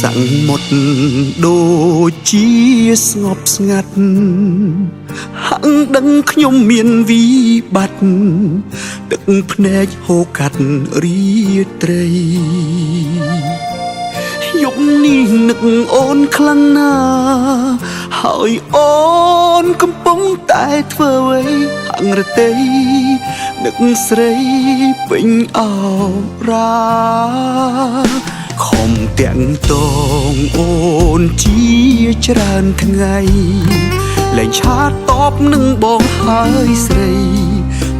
សាំងមុតដូចជាស្ងប់ស្ងាត់ហាក់ដឹងខ្ញុំមានវិបត្តិទឹកភ្នែកហូរកាត់រាត្រីយប់នេះនឹកអូនខ្លាំងណាស់ហើយអូនកំពុងតែធ្វើអ្វីហាងរទេយនឹកស្រីពេញអរ៉ាខំទាំងតងអូនជាច្រើនថ្ងៃលែងឆាតតបនឹងបងហើយស្រី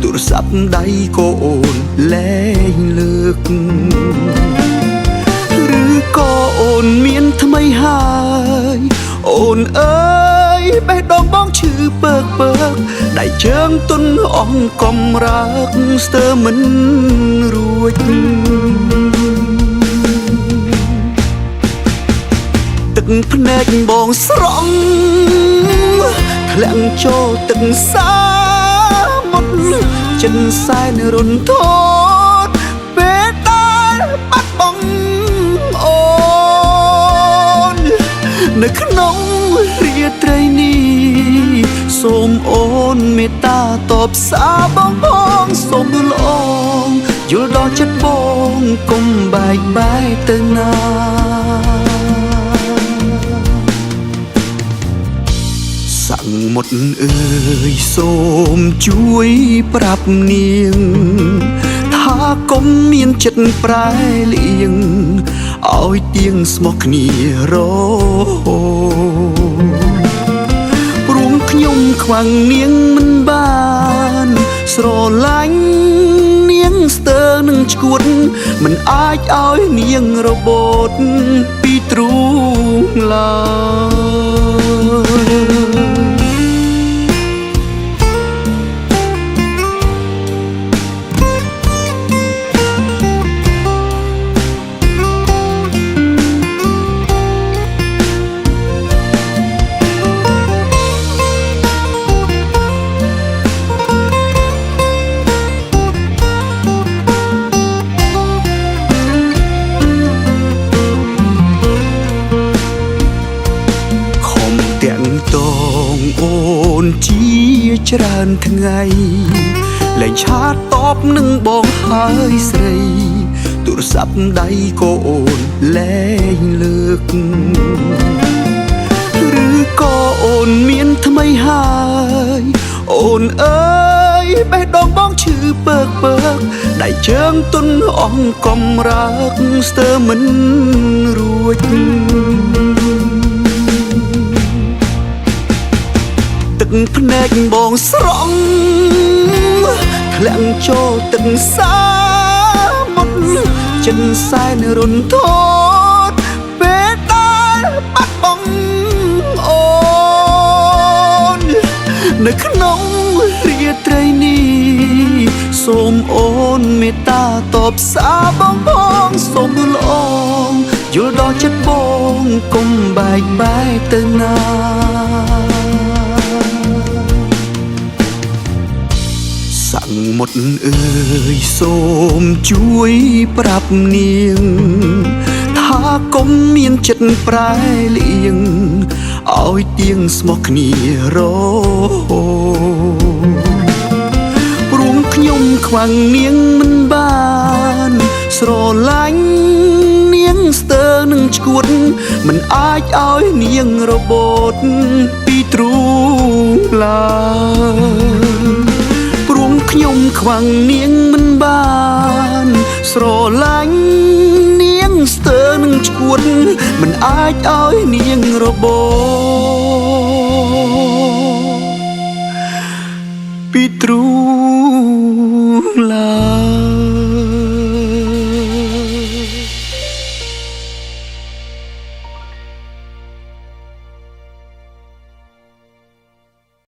ទូរស័ព្ទដៃក៏អូនលែងលើកឬក៏អូនមានថ្មីហើយអូនអើយបេះដូងបងឈឺពើកដៃជើងទុនអងកំរើកស្ទើរមិនរួចទឹកភ្នែកបងស្រង់ធ្លាក់ចូលទឹកសាមុតចិនសែនរុនធត់ពេលដែលបាត់បង់អូននៅក្នុងរាត្រីនេះសូមអូនមេត្តាតបសារបងផងសូមល្អយល់ដល់ចិត្តបងកុំបែកបែកទៅណាសាំងមុតអើយសូមជួយប្រាប់នាងថាកុំមានចិត្តប្រែលៀងឲ្យទៀងស្មោះគ្នារហូតព្រមខ្ញុំខ្វាំងនាងមិនបានស្រឡាញ់នាងស្ទើរនឹងឈួតមិនអាចឲ្យនាងរបូតពីទ្រូងឡើយតងអូនជាច្រើនថ្ងៃលែងឆាតតបនឹងបងហើយស្រីទូរស័ព្ទដៃក៏អូនលែងលើកឬក៏អូនមានថ្មីហើយអូនអើយបេះដូងបងឈឺពើកដៃជើងទុនអងកំរើកស្ទើរមិនរួចទឹកភ្នែកបងស្រង់ធ្លាក់ចូលទឹកសាមុតចិនសែនរុនធត់ពេលដែលបាត់បង់អូននៅក្នុងរាត្រីនេះសូមអូនមេត្តាតបសារបងផងសូមល្អយល់ដល់ចិត្តបងកុំបែកបែកទៅណាសាំងមុតអើយសូមជួយប្រាប់នាងថាកុំមានចិត្តប្រែលៀងឲ្យទៀងស្មោះគ្នារហូតព្រមខ្ញុំខ្វាំងនាងមិនបានស្រឡាញ់នាងស្ទើរនឹងឈួតមិនអាចឲ្យនាងរបូតពីទ្រូងឡើយខ្ញុំខ្វាំងនាងមិនបានស្រឡាញ់នាងស្ទើរនឹងឈួតមិនអាចឲ្យនាងរបូតពីទ្រូងឡើយ